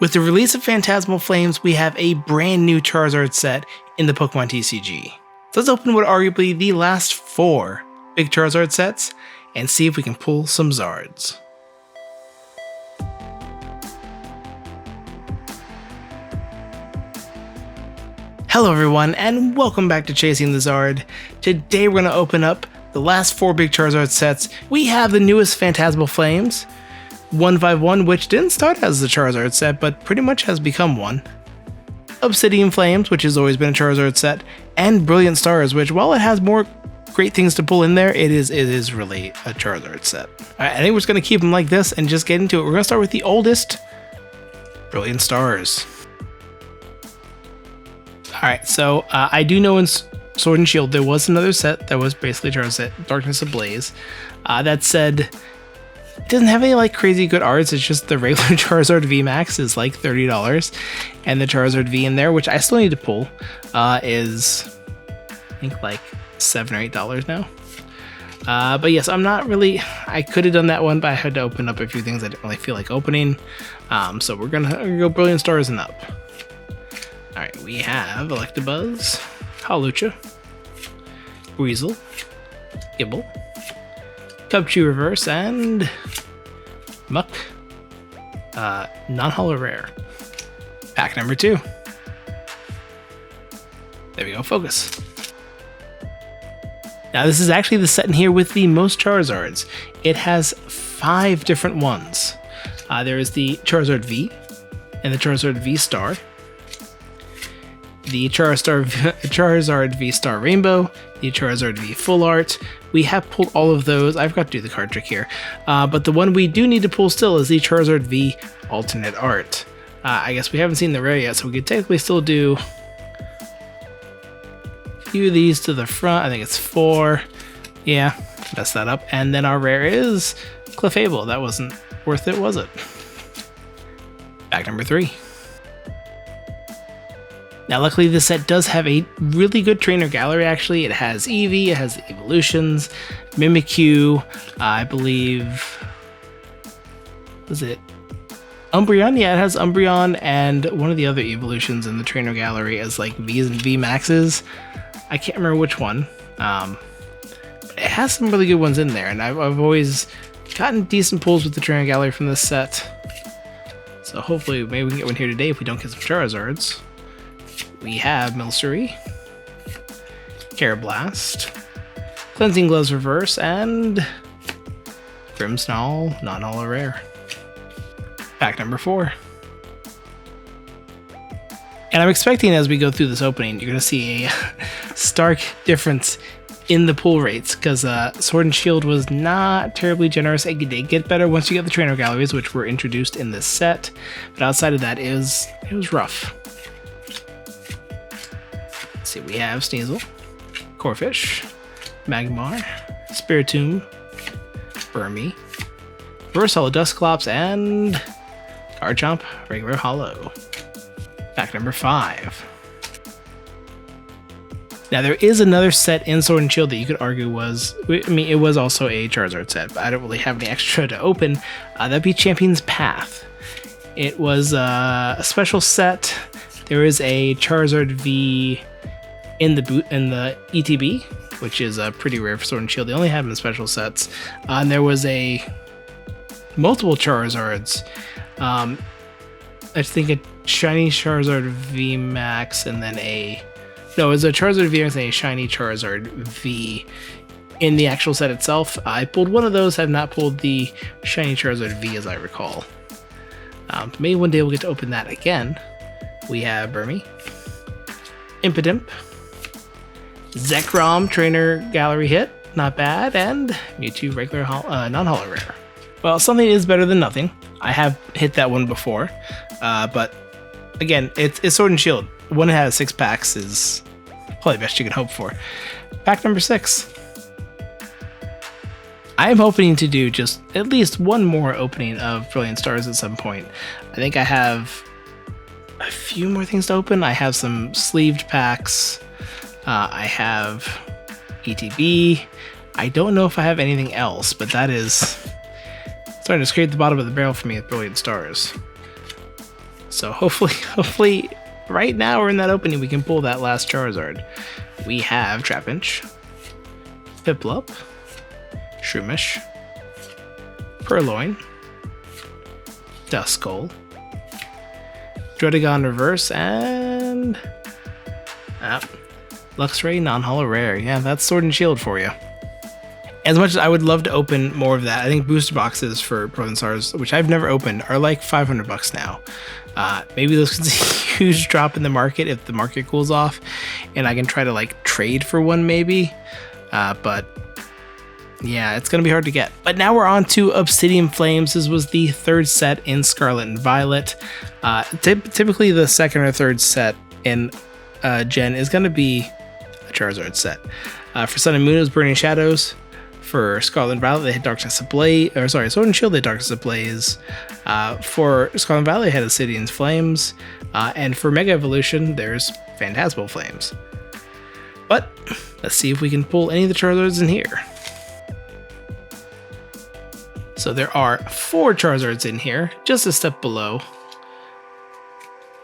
With the release of Phantasmal Flames, we have a brand new Charizard set in the Pokemon TCG. So let's open what are arguably the last 4 big Charizard sets and see if we can pull some Zards. Hello everyone, and welcome back to Chasing the Zard. Today we're going to open up the last 4 big Charizard sets. We have the newest Phantasmal Flames, 151, which didn't start as the Charizard set, but pretty much has become one. Obsidian Flames, which has always been a Charizard set, and Brilliant Stars, which while it has more great things to pull in there, it is really a Charizard set. Alright, I think we're just going to keep them like this and just get into it. We're going to start with the oldest, Brilliant Stars. Alright, so I do know in Sword and Shield there was another set that was basically Charizard set, Darkness Ablaze. That said, it doesn't have any like crazy good arts, it's just the regular Charizard VMAX is like $30, and the Charizard V in there, which I still need to pull, is I think like $7 or $8 now. But yes, I'm not really, I could have done that one, but I had to open up a few things I didn't really feel like opening. So we're gonna go Brilliant Stars and up. Alright, we have Electabuzz, Hawlucha, Weasel, Gibble, Cubchoo Reverse, and Muck, non-holo rare. Pack number 2. There we go, focus. Now this is actually the set in here with the most Charizards. It has 5 different ones. There is the Charizard V, and the Charizard V Star, the Charizard V Star Rainbow, the Charizard V Full Art. We have pulled all of those. I forgot to do the card trick here. But the one we do need to pull still is the Charizard V Alternate Art. I guess we haven't seen the rare yet, so we could technically still do a few of these to the front. I think it's 4. Yeah, messed that up. And then our rare is Clefable. That wasn't worth it, was it? Pack number 3. Now luckily this set does have a really good trainer gallery actually. It has Eevee, it has the evolutions, Mimikyu, I believe, was it Umbreon? Yeah, it has Umbreon and one of the other evolutions in the trainer gallery as like V's and V Maxes. I can't remember which one. But it has some really good ones in there, and I've always gotten decent pulls with the trainer gallery from this set. So hopefully maybe we can get one here today if we don't get some Charizards. We have Milcery, Carablast, Cleansing Gloves Reverse, and Grimmsnarl non-holo rare. Pack number 4. And I'm expecting as we go through this opening, you're going to see a stark difference in the pull rates, because Sword and Shield was not terribly generous. It did get better once you get the trainer galleries, which were introduced in this set, but outside of that, it was rough. See, we have Sneasel, Corphish, Magmar, Spiritomb, Burmy, Reverse Holo Dusclops, and Garchomp regular holo. Pack number 5. Now there is another set in Sword and Shield that you could argue was, I mean, it was also a Charizard set, but I don't really have any extra to open. That'd be Champion's Path. It was a special set. There is a Charizard V in the ETB, which is pretty rare for Sword and Shield. They only have them in special sets. And there was a multiple Charizards. I think a shiny Charizard V Max, and then it was a Charizard V Max and a shiny Charizard V in the actual set itself. I pulled one of those. Have not pulled the shiny Charizard V as I recall. Maybe one day we'll get to open that again. We have Burmy, Impidimp, Zekrom trainer gallery hit, not bad, and Mewtwo regular non-holo rare. Well, something is better than nothing. I have hit that one before, but again, it's Sword and Shield. One that has 6 packs is probably the best you can hope for. Pack number 6. I am hoping to do just at least one more opening of Brilliant Stars at some point. I think I have a few more things to open. I have some sleeved packs. I have ETB. I don't know if I have anything else, but that is starting to scrape the bottom of the barrel for me with Brilliant Stars. So hopefully, right now we're in that opening, we can pull that last Charizard. We have Trapinch, Piplup, Shroomish, Purloin, Duskull, Druddigon Reverse, and Luxray non-holo rare. Yeah, that's Sword and Shield for you. As much as I would love to open more of that, I think booster boxes for Brilliant Stars, which I've never opened, are like $500 now. Maybe those can see a huge drop in the market if the market cools off, and I can try to like trade for one maybe. But yeah, it's gonna be hard to get. But now we're on to Obsidian Flames. This was the third set in Scarlet and Violet. Typically the second or third set in Gen is gonna be a Charizard set. For Sun and Moon, it was Burning Shadows. For Scarlet and Violet, they had Darkness Ablaze, or sorry, Sword and Shield, they had Darkness Ablaze. For Scarlet and Violet, they had Obsidian Flames. And for Mega Evolution, there's Phantasmal Flames. But let's see if we can pull any of the Charizards in here. So there are 4 Charizards in here, just a step below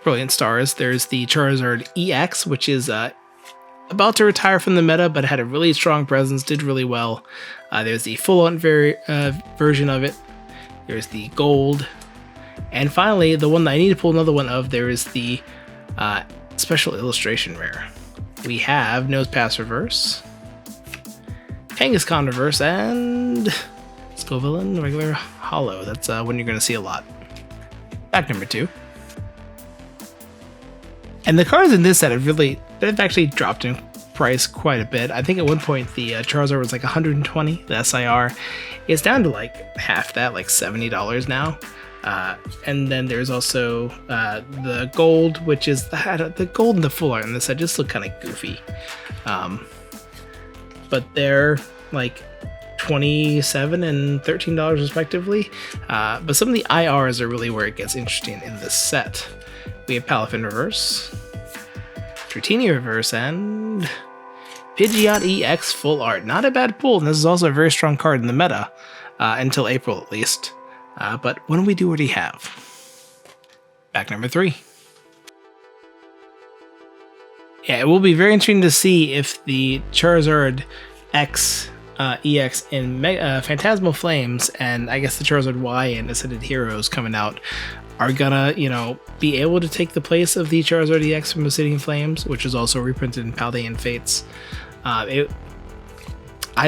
Brilliant Stars. There's the Charizard EX, which is about to retire from the meta, but had a really strong presence, did really well. There's the full-on version of it. There's the gold. And finally, the one that I need to pull another one of, there is the special illustration rare. We have Nosepass Reverse, Kangaskhan Reverse, and Scovillain regular holo. That's one you're going to see a lot. Pack number 2. And the cards in this set they've actually dropped in price quite a bit. I think at one point the Charizard was like 120. The SIR is down to like half that, like $70 now. And then there's also the gold, which is the gold and the full art in this set just look kind of goofy. But they're like $27 and $13 respectively. But some of the IRs are really where it gets interesting in this set. We have Palafin Reverse, Dratini Reverse, and Pidgeot EX Full Art. Not a bad pull, and this is also a very strong card in the meta, until April at least. But what do we already have? Pack number 3. Yeah, it will be very interesting to see if the Charizard X EX in Phantasmal Flames, and I guess the Charizard Y and Ascended Heroes coming out, are gonna, be able to take the place of the Charizard EX from Obsidian Flames, which is also reprinted in Paldean Fates. I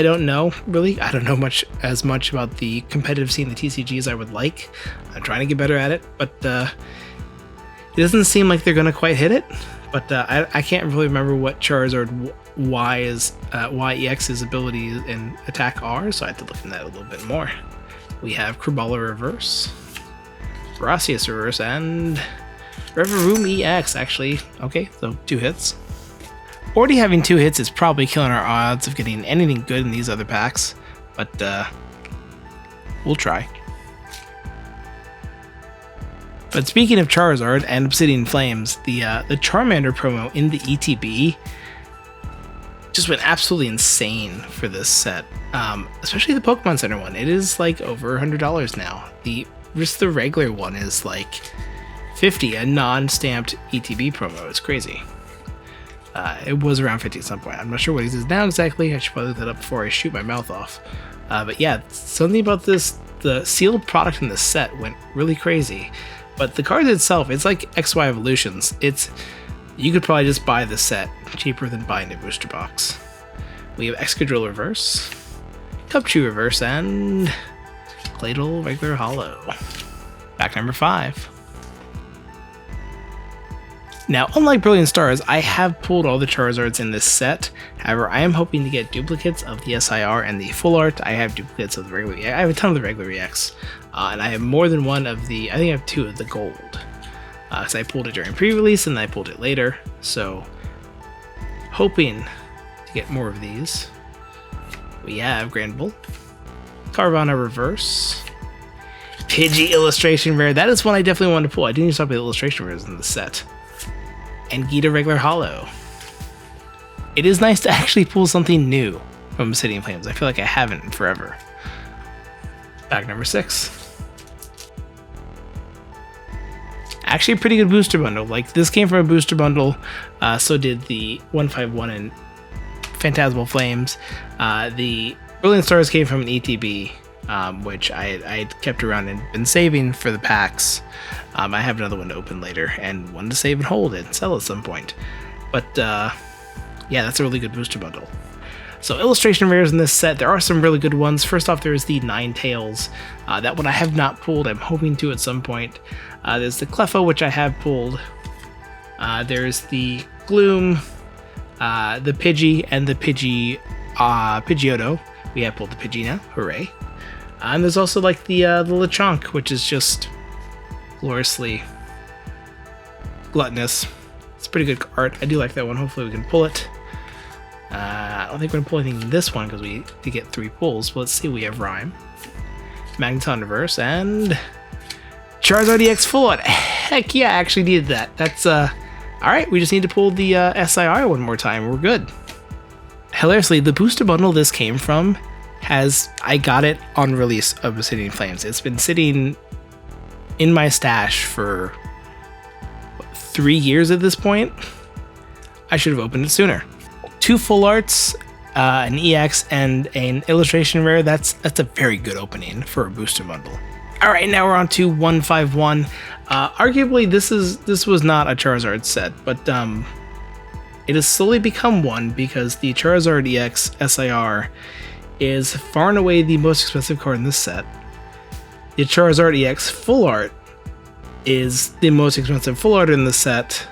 don't know, really. I don't know as much about the competitive scene, the TCG, as I would like. I'm trying to get better at it, but it doesn't seem like they're gonna quite hit it. But I can't really remember what Charizard YEX's abilities and attack are, so I have to look into that a little bit more. We have Craballa Reverse, Brassius Reverse, and Revavroom EX, actually. Okay, so 2 hits. Already having 2 hits is probably killing our odds of getting anything good in these other packs, but we'll try. But speaking of Charizard and Obsidian Flames, the Charmander promo in the ETB just went absolutely insane for this set, especially the Pokemon Center one. It is like over $100 now. Just the regular one is like $50, a non-stamped ETB promo. It's crazy. It was around $50 at some point. I'm not sure what it is now exactly. I should probably look that up before I shoot my mouth off. But yeah, something about the sealed product in this set went really crazy. But the card itself, it's like XY Evolutions. You could probably just buy the set cheaper than buying a booster box. We have Excadrill Reverse, Cupchew Reverse, and Claydol regular holo. Pack number 5. Now, unlike Brilliant Stars, I have pulled all the Charizards in this set. However, I am hoping to get duplicates of the SIR and the Full Art. I have duplicates of the regular EX. I have a ton of the regular EX. And I have more than one of the, I think I have 2 of the gold. So I pulled it during pre-release and I pulled it later. So, hoping to get more of these. We have Granbull, Carvanha Reverse, Pidgey Illustration Rare. That is one I definitely wanted to pull. I didn't even talk about the illustration rares in the set. And Gita regular holo. It is nice to actually pull something new from Obsidian Flames. I feel like I haven't in forever. Pack number 6. Actually, a pretty good booster bundle. Like, this came from a booster bundle, so did the 151 and Phantasmal Flames. The Brilliant Stars came from an ETB, which I kept around and been saving for the packs. I have another one to open later, and one to save and hold and sell at some point. But yeah, that's a really good booster bundle. So illustration rares in this set, there are some really good ones. First off, there's the Ninetales. That one I have not pulled. I'm hoping to at some point. There's the Cleffa, which I have pulled. There's the Gloom, the Pidgey, and the Pidgeotto. We have pulled the Pidgey now. Hooray. And there's also like the Lechonk, which is just gloriously gluttonous. It's pretty good art. I do like that one. Hopefully we can pull it. I don't think we're going to pull anything in this one because we did get 3 pulls. But let's see. We have Rhyme, Magneton Reverse, and Charizard EX Full Art. Heck yeah, I actually needed that. That's, alright, we just need to pull the SIR one more time. We're good. Hilariously, the booster bundle this came from I got it on release of Obsidian Flames. It's been sitting in my stash for 3 years at this point. I should have opened it sooner. 2 full arts, an EX, and an illustration rare. That's a very good opening for a booster bundle. All right, now we're on to 151. Arguably, this was not a Charizard set, but it has slowly become one because the Charizard EX SIR is far and away the most expensive card in this set. The Charizard EX Full Art is the most expensive full art in the set.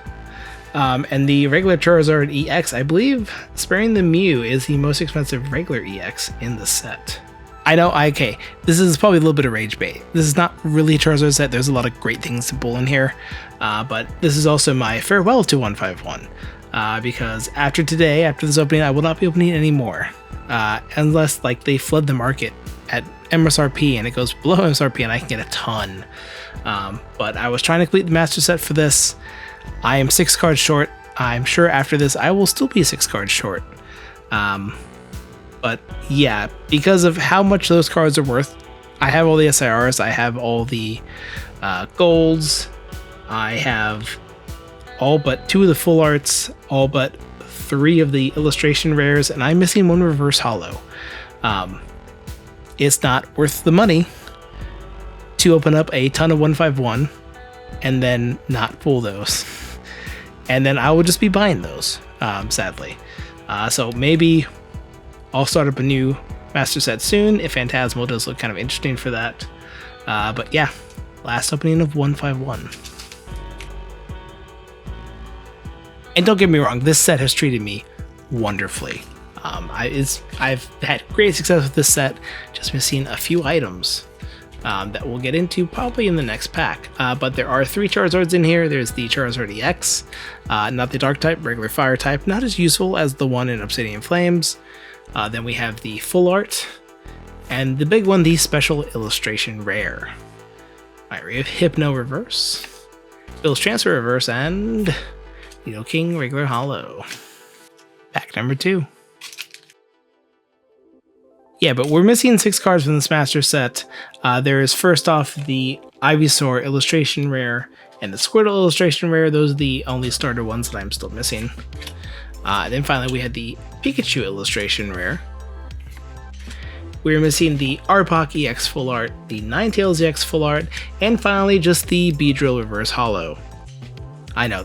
And the regular Charizard EX, I believe, sparing the Mew, is the most expensive regular EX in the set. I know, okay, this is probably a little bit of rage bait. This is not really a Charizard set. There's a lot of great things to pull in here. But this is also my farewell to 151. Because after today, after this opening, I will not be opening anymore. Unless like they flood the market at MSRP and it goes below MSRP and I can get a ton. But I was trying to complete the master set for this. I am 6 cards short. I'm sure after this I will still be 6 cards short. But yeah, because of how much those cards are worth, I have all the SIRs, I have all the golds, I have all but 2 of the full arts, all but 3 of the illustration rares, and I'm missing 1 reverse holo. It's not worth the money to open up a ton of 151 and then not pull those. And then I will just be buying those, sadly. So maybe I'll start up a new master set soon if Phantasmal does look kind of interesting for that. But yeah, last opening of 151. And don't get me wrong, this set has treated me wonderfully. I've had great success with this set, just missing a few items that we'll get into probably in the next pack. But there are 3 Charizards in here. There's the Charizard EX, not the Dark type, regular Fire type, not as useful as the one in Obsidian Flames. Then we have the Full Art, and the big one, the Special Illustration Rare. Alright, we have Hypno Reverse, Bill's Transfer Reverse, and King regular holo. Pack number 2. Yeah, but we're missing 6 cards from this master set. There is first off the Ivysaur illustration rare and the Squirtle illustration rare. Those are the only starter ones that I'm still missing. Then finally we had the Pikachu illustration rare. We're missing the Arpak EX Full Art, the Ninetales EX Full Art, and finally just the Beedrill Reverse Holo. I know,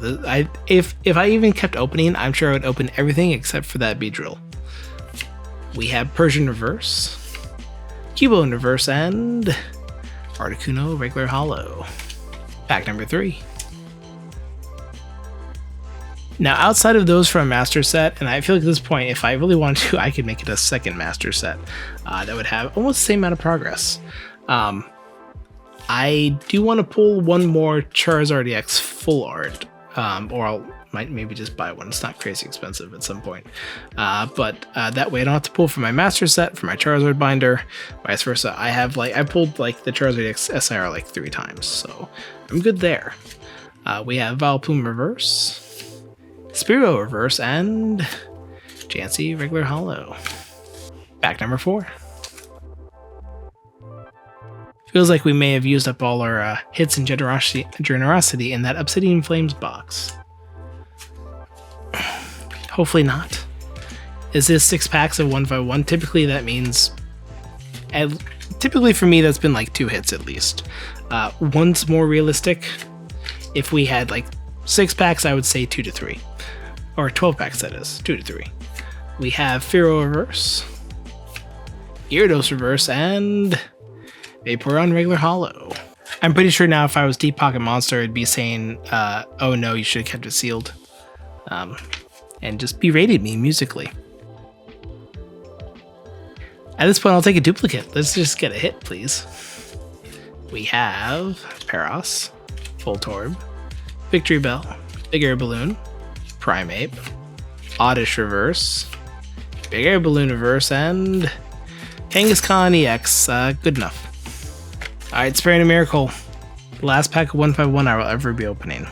if I even kept opening, I'm sure I would open everything except for that Beedrill. We have Persian Reverse, Cubone Reverse, and Articuno regular holo. Pack number 3. Now, outside of those from a master set, and I feel like at this point, if I really wanted to, I could make it a second master set that would have almost the same amount of progress. I do want to pull one more Charizard EX Full Art, or might maybe just buy one. It's not crazy expensive at some point. But that way I don't have to pull from my master set, for my Charizard binder, vice versa. I pulled like the Charizard EX SIR like 3 times, so I'm good there. We have Vileplume Reverse, Spearow Reverse, and Chansey regular holo. Pack number 4. Feels like we may have used up all our hits and generosity in that Obsidian Flames box. Hopefully not. Is this 6 packs of 151? Typically that means... typically for me that's been like 2 hits at least. One's more realistic. If we had like 6 packs, I would say 2 to 3. Or 12 packs, that is. 2 to 3. We have Fearow Reverse, Gyarados Reverse, and Vaporeon Regular Holo. I'm pretty sure now if I was Deep Pocket Monster, it'd be saying, oh no, you should have kept it sealed. And just berated me musically. At this point, I'll take a duplicate. Let's just get a hit, please. We have Paras, Voltorb, Victory Bell, Big Air Balloon, Primeape, Oddish Reverse, Big Air Balloon Reverse, and Kangaskhan EX. Good enough. Alright, Spare a Miracle. Last pack of 151 I will ever be opening.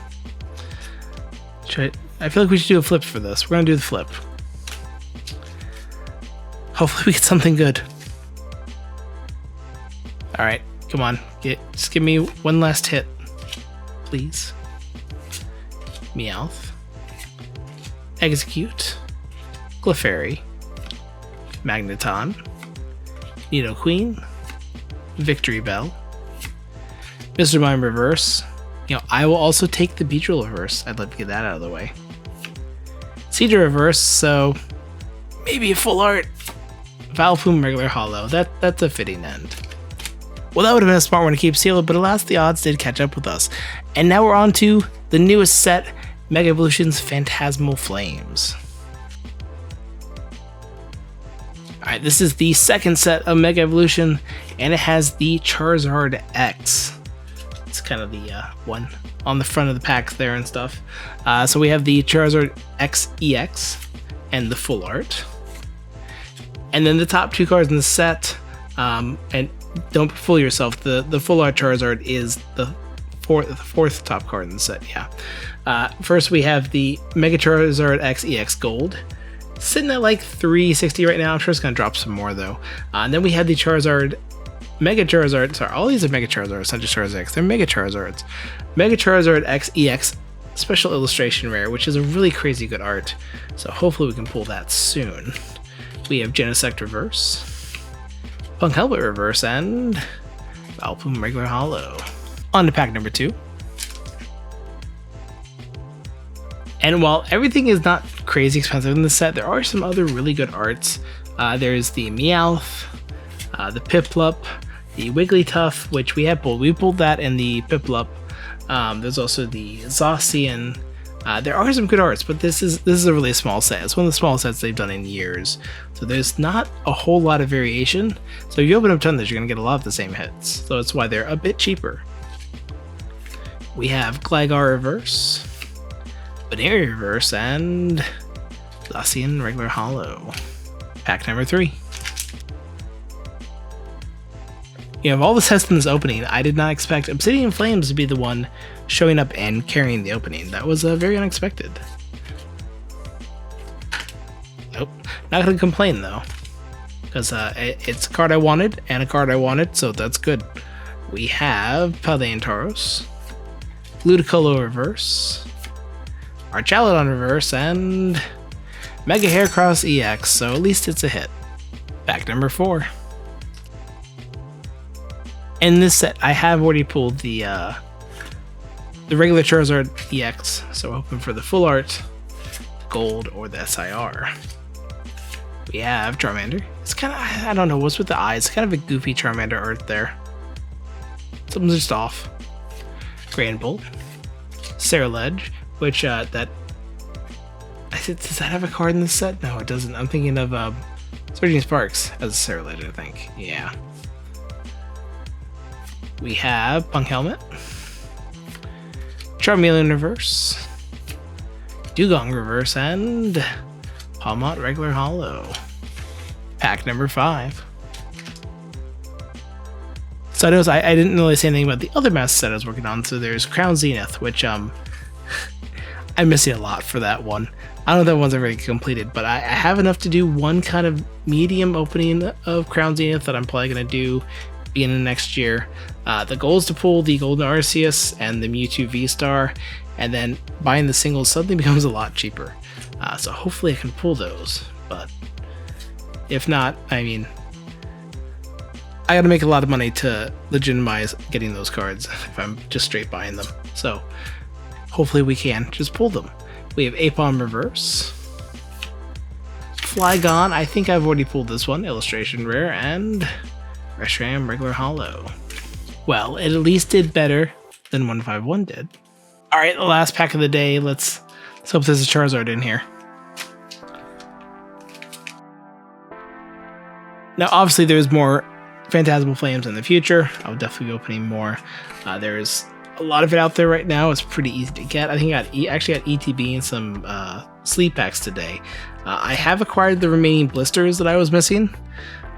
I feel like we should do a flip for this. We're gonna do the flip. Hopefully we get something good. Alright, come on. Just give me one last hit. Please. Meowth. Execute. Clefairy. Magneton. Nidoqueen. Victory Bell. Mr. Mime Reverse. You know, I will also take the Beedrill Reverse. I'd love to get that out of the way. Seadra Reverse, so maybe a full art. Vileplume Regular Holo. That's a fitting end. Well, that would have been a smart one to keep sealed, but alas, the odds did catch up with us. And now we're on to the newest set, Mega Evolution's Phantasmal Flames. Alright, this is the second set of Mega Evolution, and it has the Charizard X. It's kind of the one on the front of the packs there and stuff. So we have the Charizard X EX and the full art. And then the top 2 cards in the set, and don't fool yourself, the full art Charizard is the fourth top card in the set, yeah. First we have the Mega Charizard X EX Gold, sitting at like 360 right now. I'm sure it's going to drop some more though. And then we have the Charizard, Mega Charizard, sorry, all these are Mega Charizards, not just Charizard X, they're Mega Charizards. Mega Charizard X EX Special Illustration Rare, which is a really crazy good art, so hopefully we can pull that soon. We have Genesect Reverse, Punk Helmet Reverse, and Vileplume Regular Holo. On to pack number 2. And while everything is not crazy expensive in the set, there are some other really good arts. There's the Meowth, the Piplup, the Wigglytuff, which we have pulled. We pulled that in the Piplup. There's also the Zacian. There are some good arts, but this is a really small set. It's one of the smallest sets they've done in years. So there's not a whole lot of variation. So if you open up a ton of this, you're going to get a lot of the same hits. So that's why they're a bit cheaper. We have Gligar Reverse, Baneri Reverse, and Zacian Regular Holo. Pack number 3. You know, of all the sets in this opening, I did not expect Obsidian Flames to be the one showing up and carrying the opening. That was very unexpected. Nope, not gonna complain though, because it's a card I wanted and a card I wanted, so that's good. We have Paldean Tauros, Ludicolo Reverse, Archaludon Reverse, and Mega Heracross EX, so at least it's a hit. Pack number 4. In this set, I have already pulled the regular Charizard EX, so we're hoping for the full art, the gold, or the SIR. We have Charmander. It's kind of, I don't know, what's with the eyes? Kind of a goofy Charmander art there. Something's just off. Granbull, Ceruledge, which does that have a card in this set? No, it doesn't. I'm thinking of Surging Sparks as a Ceruledge, I think. Yeah. We have Punk Helmet, Charmeleon Reverse, Dugong Reverse, and Palmont Regular Holo. Pack number 5. So I noticed I didn't really say anything about the other master set I was working on. So there's Crown Zenith, which I'm missing a lot for that one. I don't know if that one's ever completed, but I have enough to do one kind of medium opening of Crown Zenith that I'm probably going to do beginning of next year. The goal is to pull the Golden Arceus and the Mewtwo V-Star, and then buying the singles suddenly becomes a lot cheaper. So hopefully I can pull those, but if not, I mean, I gotta make a lot of money to legitimize getting those cards if I'm just straight buying them. So hopefully we can just pull them. We have Apom Reverse, Flygon, I think I've already pulled this one, Illustration Rare, and Reshiram Regular Hollow. Well, it at least did better than 151 did. Alright, the last pack of the day, let's hope there's a Charizard in here. Now obviously there's more Phantasmal Flames in the future. I'll definitely be opening more. There's a lot of it out there right now. It's pretty easy to get. I think I actually got ETB and some sleep packs today. I have acquired the remaining blisters that I was missing,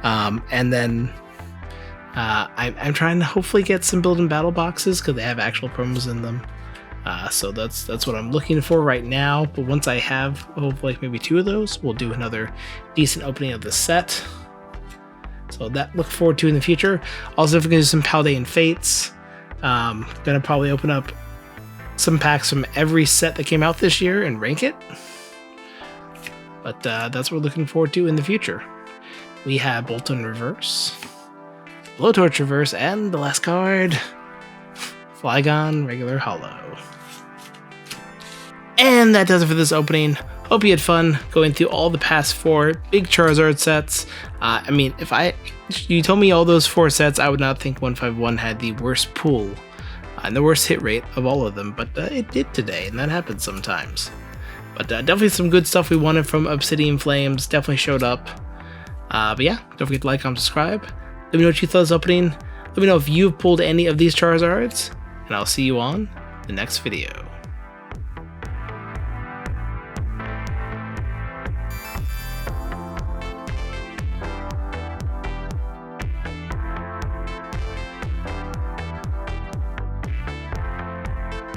and then I'm trying to hopefully get some build and battle boxes because they have actual promos in them. So that's what I'm looking for right now. But once I have hopefully maybe 2 of those, we'll do another decent opening of the set. So that look forward to in the future. Also, if we can do some Paldean Fates, gonna probably open up some packs from every set that came out this year and rank it. But that's what we're looking forward to in the future. We have Bolton Reverse, Blowtorch Reverse, and the last card, Flygon Regular Hollow. And that does it for this opening. Hope you had fun going through all the past 4 big Charizard sets. I mean, if you told me all those 4 sets, I would not think 151 had the worst pool and the worst hit rate of all of them, but it did today, and that happens sometimes. But definitely some good stuff we wanted from Obsidian Flames, definitely showed up. But yeah, don't forget to like, comment, subscribe. Let me know what you thought of this opening. Let me know if you've pulled any of these Charizards, and I'll see you on the next video.